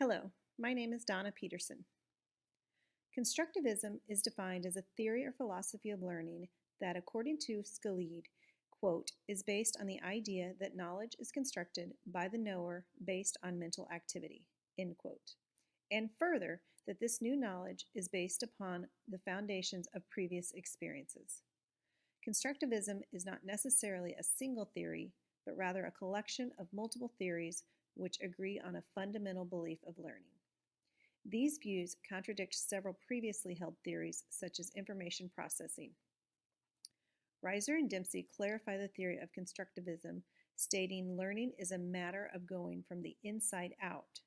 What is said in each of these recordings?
Hello, my name is Donna Peterson. Constructivism is defined as a theory or philosophy of learning that, according to Scalide, quote, is based on the idea that knowledge is constructed by the knower based on mental activity, end quote, and further, that this new knowledge is based upon the foundations of previous experiences. Constructivism is not necessarily a single theory, but rather a collection of multiple theories which agree on a fundamental belief of learning. These views contradict several previously held theories, such as information processing. Reiser and Dempsey clarify the theory of constructivism, stating learning is a matter of going from the inside out,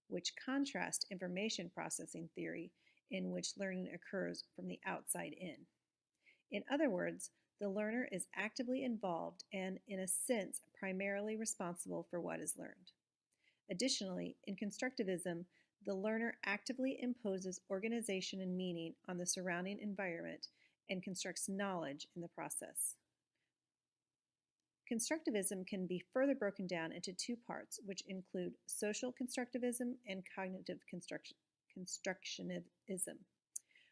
which contrasts information processing theory, in which learning occurs from the outside in. In other words, the learner is actively involved and, in a sense, primarily responsible for what is learned. Additionally, in constructivism, the learner actively imposes organization and meaning on the surrounding environment and constructs knowledge in the process. Constructivism can be further broken down into two parts, which include social constructivism and cognitive constructivism.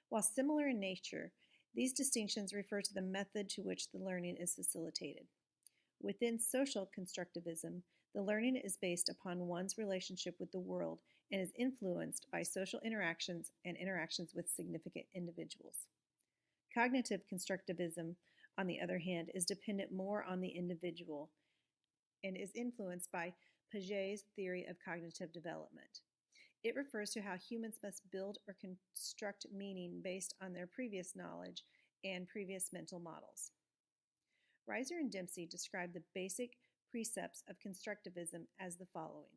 While similar in nature, these distinctions refer to the method to which the learning is facilitated. Within social constructivism, the learning is based upon one's relationship with the world and is influenced by social interactions and interactions with significant individuals. Cognitive constructivism, on the other hand, is dependent more on the individual and is influenced by Piaget's theory of cognitive development. It refers to how humans must build or construct meaning based on their previous knowledge and previous mental models. Reiser and Dempsey describe the basic precepts of constructivism as the following.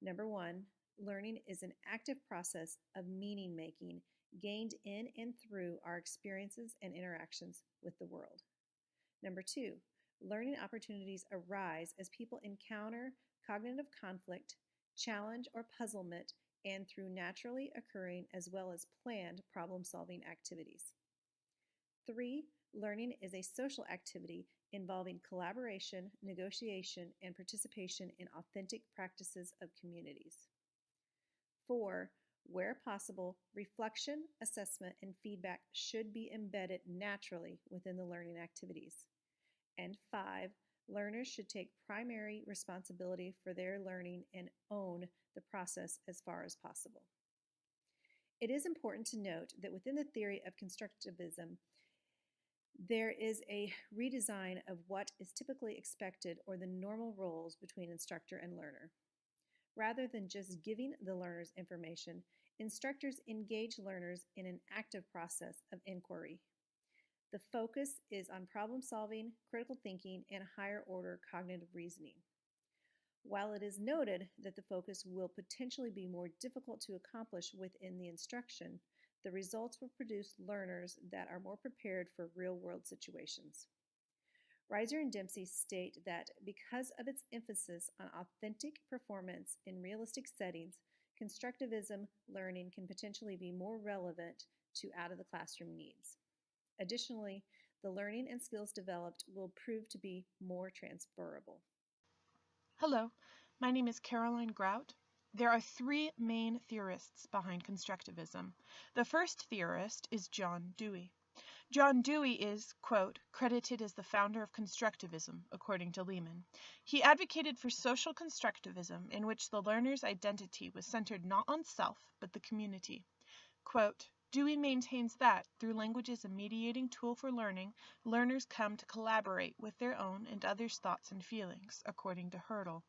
Number one, learning is an active process of meaning making gained in and through our experiences and interactions with the world. Number two, learning opportunities arise as people encounter cognitive conflict, challenge, or puzzlement, and through naturally occurring as well as planned problem-solving activities. 3. Learning is a social activity involving collaboration, negotiation, and participation in authentic practices of communities. 4. Where possible, reflection, assessment, and feedback should be embedded naturally within the learning activities. And 5. Learners should take primary responsibility for their learning and own the process as far as possible. It is important to note that within the theory of constructivism, there is a redesign of what is typically expected or the normal roles between instructor and learner. Rather than just giving the learners information, instructors engage learners in an active process of inquiry. The focus is on problem solving, critical thinking, and higher order cognitive reasoning. While it is noted that the focus will potentially be more difficult to accomplish within the instruction, the results will produce learners that are more prepared for real-world situations. Reiser and Dempsey state that because of its emphasis on authentic performance in realistic settings, constructivism learning can potentially be more relevant to out-of-the-classroom needs. Additionally, the learning and skills developed will prove to be more transferable. Hello, my name is Caroline Grout. There are three main theorists behind constructivism. The first theorist is John Dewey. John Dewey is, quote, credited as the founder of constructivism, according to Lehman. He advocated for social constructivism, in which the learner's identity was centered not on self, but the community. Quote, Dewey maintains that, through language as a mediating tool for learning, learners come to collaborate with their own and others' thoughts and feelings, according to Hurdle.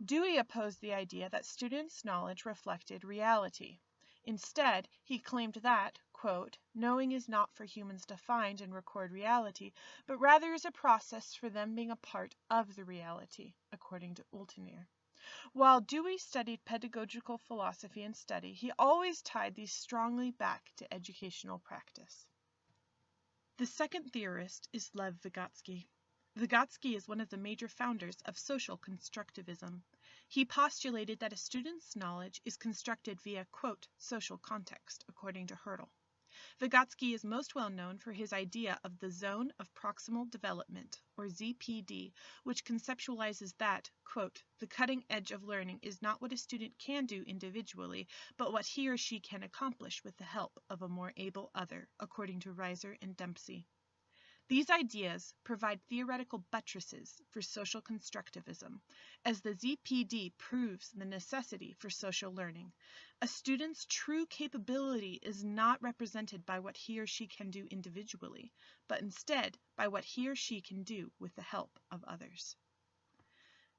Dewey opposed the idea that students' knowledge reflected reality. Instead, he claimed that, quote, knowing is not for humans to find and record reality, but rather is a process for them being a part of the reality, according to Ultiner. While Dewey studied pedagogical philosophy and study, he always tied these strongly back to educational practice. The second theorist is Lev Vygotsky. Vygotsky is one of the major founders of social constructivism. He postulated that a student's knowledge is constructed via, quote, social context, according to Hurdle. Vygotsky is most well known for his idea of the zone of proximal development, or ZPD, which conceptualizes that, quote, the cutting edge of learning is not what a student can do individually, but what he or she can accomplish with the help of a more able other, according to Reiser and Dempsey. These ideas provide theoretical buttresses for social constructivism, as the ZPD proves the necessity for social learning. A student's true capability is not represented by what he or she can do individually, but instead by what he or she can do with the help of others.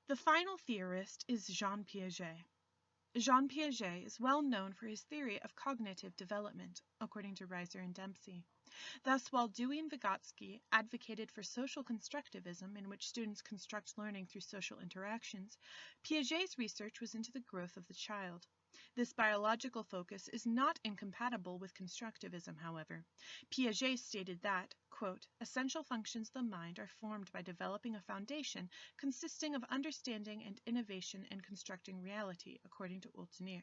The final theorist is Jean Piaget. Jean Piaget is well known for his theory of cognitive development, according to Reiser and Dempsey. Thus, while Dewey and Vygotsky advocated for social constructivism, in which students construct learning through social interactions, Piaget's research was into the growth of the child. This biological focus is not incompatible with constructivism, however. Piaget stated that, quote, essential functions of the mind are formed by developing a foundation consisting of understanding and innovation and constructing reality, according to Althusser.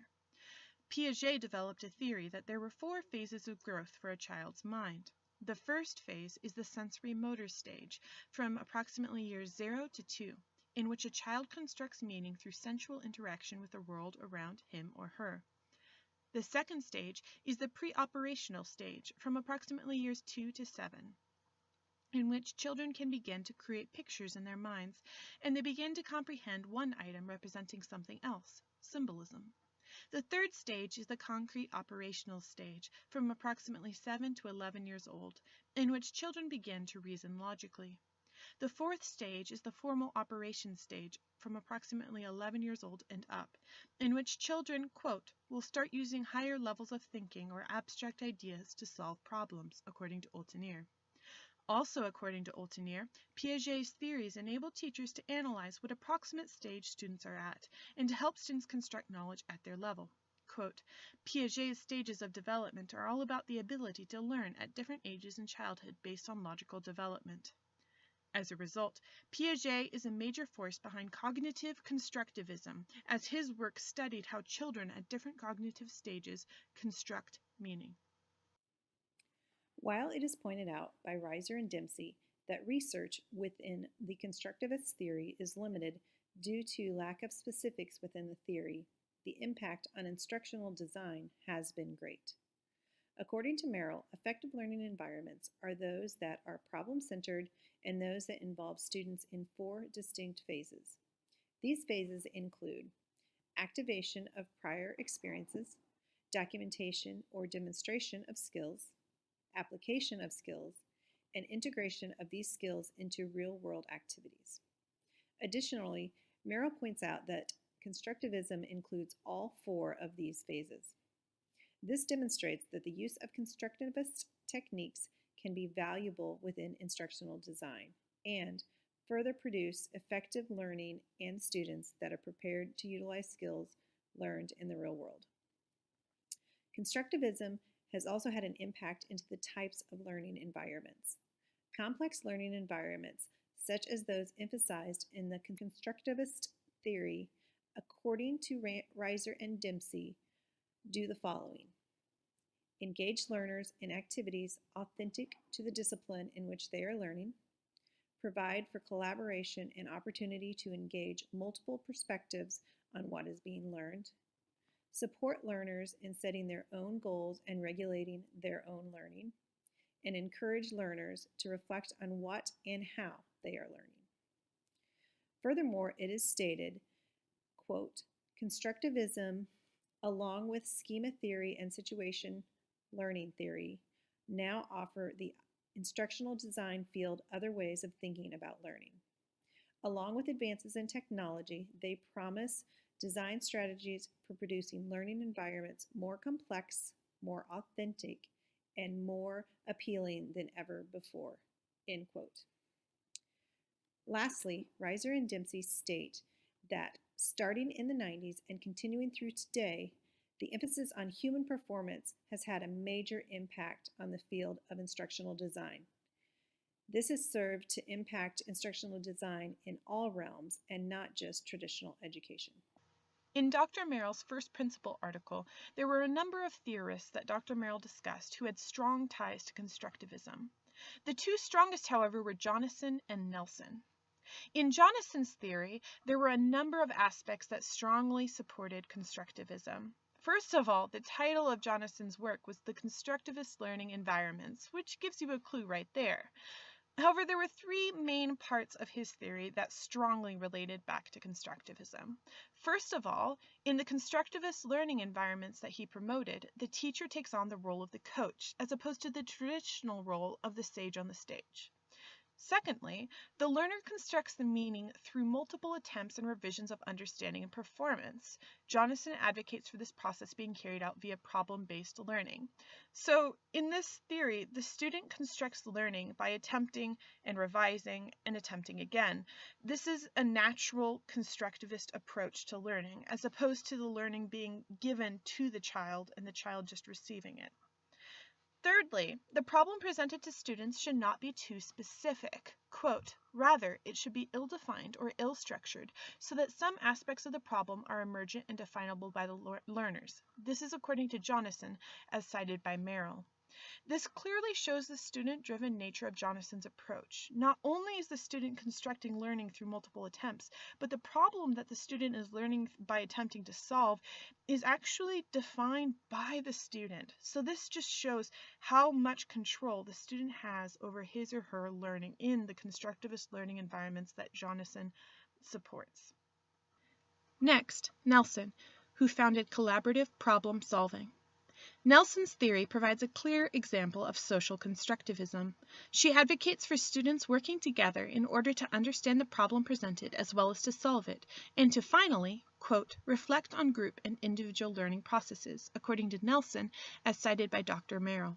Piaget developed a theory that there were 4 phases of growth for a child's mind. The first phase is the sensory motor stage, from approximately years 0 to 2, in which a child constructs meaning through sensual interaction with the world around him or her. The second stage is the pre-operational stage, from approximately years 2 to 7, in which children can begin to create pictures in their minds, and they begin to comprehend one item representing something else, symbolism. The third stage is the concrete operational stage, from approximately 7 to 11 years old, in which children begin to reason logically. The fourth stage is the formal operation stage, from approximately 11 years old and up, in which children, quote, will start using higher levels of thinking or abstract ideas to solve problems, according to Althusser. Also, according to Althusser, Piaget's theories enable teachers to analyze what approximate stage students are at and to help students construct knowledge at their level. Quote, Piaget's stages of development are all about the ability to learn at different ages in childhood based on logical development. As a result, Piaget is a major force behind cognitive constructivism, as his work studied how children at different cognitive stages construct meaning. While it is pointed out by Reiser and Dempsey that research within the constructivist theory is limited due to lack of specifics within the theory, the impact on instructional design has been great. According to Merrill, effective learning environments are those that are problem-centered and those that involve students in 4 distinct phases. These phases include activation of prior experiences, documentation or demonstration of skills, application of skills, and integration of these skills into real-world activities. Additionally, Merrill points out that constructivism includes all 4 of these phases. This demonstrates that the use of constructivist techniques can be valuable within instructional design and further produce effective learning and students that are prepared to utilize skills learned in the real world. Constructivism has also had an impact into the types of learning environments. Complex learning environments, such as those emphasized in the constructivist theory, according to Reiser and Dempsey, do the following. Engage learners in activities authentic to the discipline in which they are learning. Provide for collaboration and opportunity to engage multiple perspectives on what is being learned. Support learners in setting their own goals and regulating their own learning, and encourage learners to reflect on what and how they are learning. Furthermore, it is stated, quote, constructivism, along with schema theory and situation learning theory, now offer the instructional design field other ways of thinking about learning. Along with advances in technology, they promise design strategies for producing learning environments more complex, more authentic, and more appealing than ever before, end quote. Lastly, Reiser and Dempsey state that starting in the 90s and continuing through today, the emphasis on human performance has had a major impact on the field of instructional design. This has served to impact instructional design in all realms and not just traditional education. In Dr. Merrill's first principle article, there were a number of theorists that Dr. Merrill discussed who had strong ties to constructivism. The two strongest, however, were Jonasson and Nelson. In Jonasson's theory, there were a number of aspects that strongly supported constructivism. First of all, the title of Jonasson's work was The Constructivist Learning Environments, which gives you a clue right there. However, there were three main parts of his theory that strongly related back to constructivism. First of all, in the constructivist learning environments that he promoted, the teacher takes on the role of the coach, as opposed to the traditional role of the sage on the stage. Secondly, the learner constructs the meaning through multiple attempts and revisions of understanding and performance. Jonasson advocates for this process being carried out via problem-based learning. So, in this theory, the student constructs learning by attempting and revising and attempting again. This is a natural constructivist approach to learning, as opposed to the learning being given to the child and the child just receiving it. Thirdly, the problem presented to students should not be too specific. Quote, rather, it should be ill-defined or ill-structured so that some aspects of the problem are emergent and definable by the learners. This is according to Jonasson, as cited by Merrill. This clearly shows the student-driven nature of Jonasson's approach. Not only is the student constructing learning through multiple attempts, but the problem that the student is learning by attempting to solve is actually defined by the student. So this just shows how much control the student has over his or her learning in the constructivist learning environments that Jonasson supports. Next, Nelson, who founded collaborative problem solving. Nelson's theory provides a clear example of social constructivism. She advocates for students working together in order to understand the problem presented as well as to solve it, and to finally, quote, reflect on group and individual learning processes, according to Nelson, as cited by Dr. Merrill.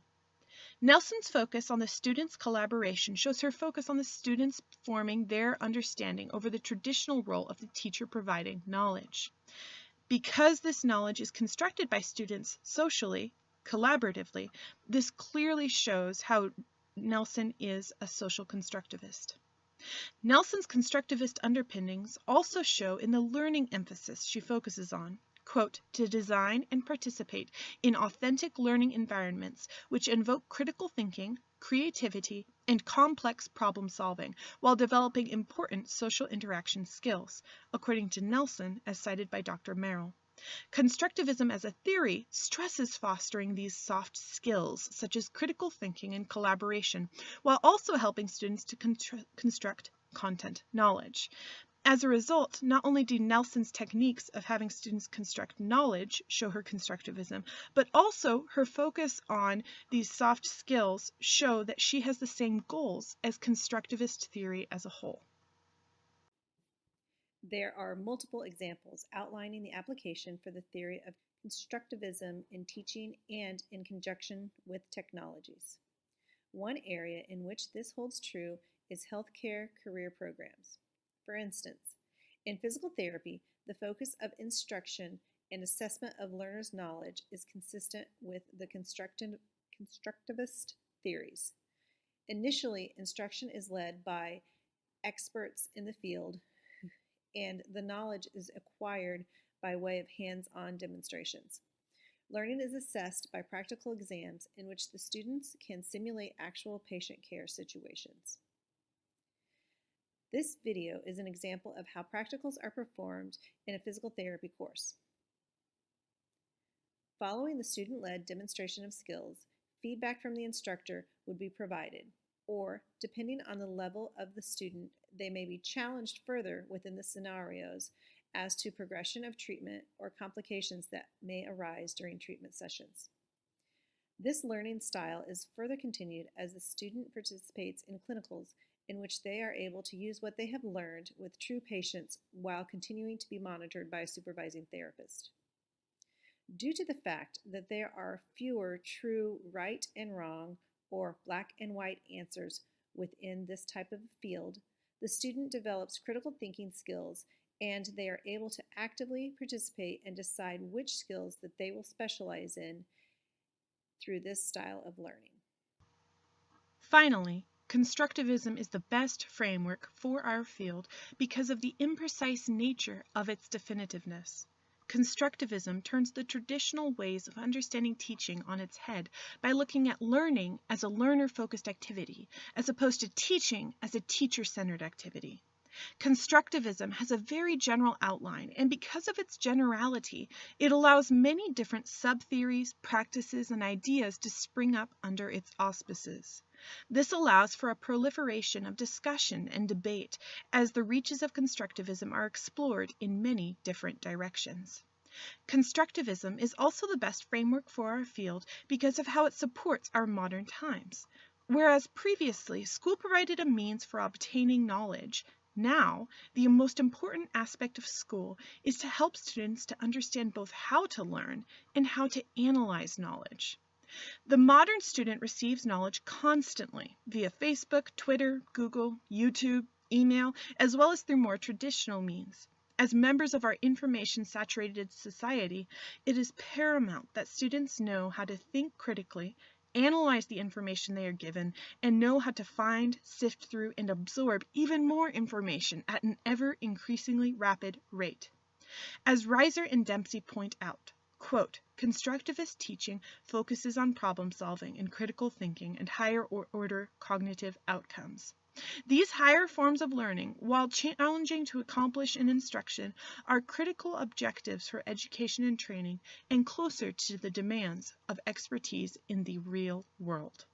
Nelson's focus on the students' collaboration shows her focus on the students forming their understanding over the traditional role of the teacher providing knowledge. Because this knowledge is constructed by students socially, collaboratively, this clearly shows how Nelson is a social constructivist. Nelson's constructivist underpinnings also show in the learning emphasis she focuses on, quote, to design and participate in authentic learning environments which invoke critical thinking, creativity, and complex problem solving while developing important social interaction skills, according to Nelson, as cited by Dr. Merrill. Constructivism as a theory stresses fostering these soft skills, such as critical thinking and collaboration, while also helping students to construct content knowledge. As a result, not only do Nelson's techniques of having students construct knowledge show her constructivism, but also her focus on these soft skills show that she has the same goals as constructivist theory as a whole. There are multiple examples outlining the application for the theory of constructivism in teaching and in conjunction with technologies. One area in which this holds true is healthcare career programs. For instance, in physical therapy, the focus of instruction and assessment of learners' knowledge is consistent with the constructivist theories. Initially, instruction is led by experts in the field, and the knowledge is acquired by way of hands-on demonstrations. Learning is assessed by practical exams in which the students can simulate actual patient care situations. This video is an example of how practicals are performed in a physical therapy course. Following the student-led demonstration of skills, feedback from the instructor would be provided, or, depending on the level of the student, they may be challenged further within the scenarios as to progression of treatment or complications that may arise during treatment sessions. This learning style is further continued as the student participates in clinicals in which they are able to use what they have learned with true patients while continuing to be monitored by a supervising therapist. Due to the fact that there are fewer true right and wrong or black and white answers within this type of field, the student develops critical thinking skills and they are able to actively participate and decide which skills that they will specialize in through this style of learning. Finally, constructivism is the best framework for our field because of the imprecise nature of its definitiveness. Constructivism turns the traditional ways of understanding teaching on its head by looking at learning as a learner-focused activity, as opposed to teaching as a teacher-centered activity. Constructivism has a very general outline, and because of its generality, it allows many different sub-theories, practices, and ideas to spring up under its auspices. This allows for a proliferation of discussion and debate as the reaches of constructivism are explored in many different directions. Constructivism is also the best framework for our field because of how it supports our modern times. Whereas previously, school provided a means for obtaining knowledge, now, the most important aspect of school is to help students to understand both how to learn and how to analyze knowledge. The modern student receives knowledge constantly via Facebook, Twitter, Google, YouTube, email, as well as through more traditional means. As members of our information-saturated society, it is paramount that students know how to think critically, analyze the information they are given, and know how to find, sift through, and absorb even more information at an ever-increasingly rapid rate. As Reiser and Dempsey point out, quote, constructivist teaching focuses on problem solving and critical thinking and higher order cognitive outcomes. These higher forms of learning, while challenging to accomplish in instruction, are critical objectives for education and training and closer to the demands of expertise in the real world.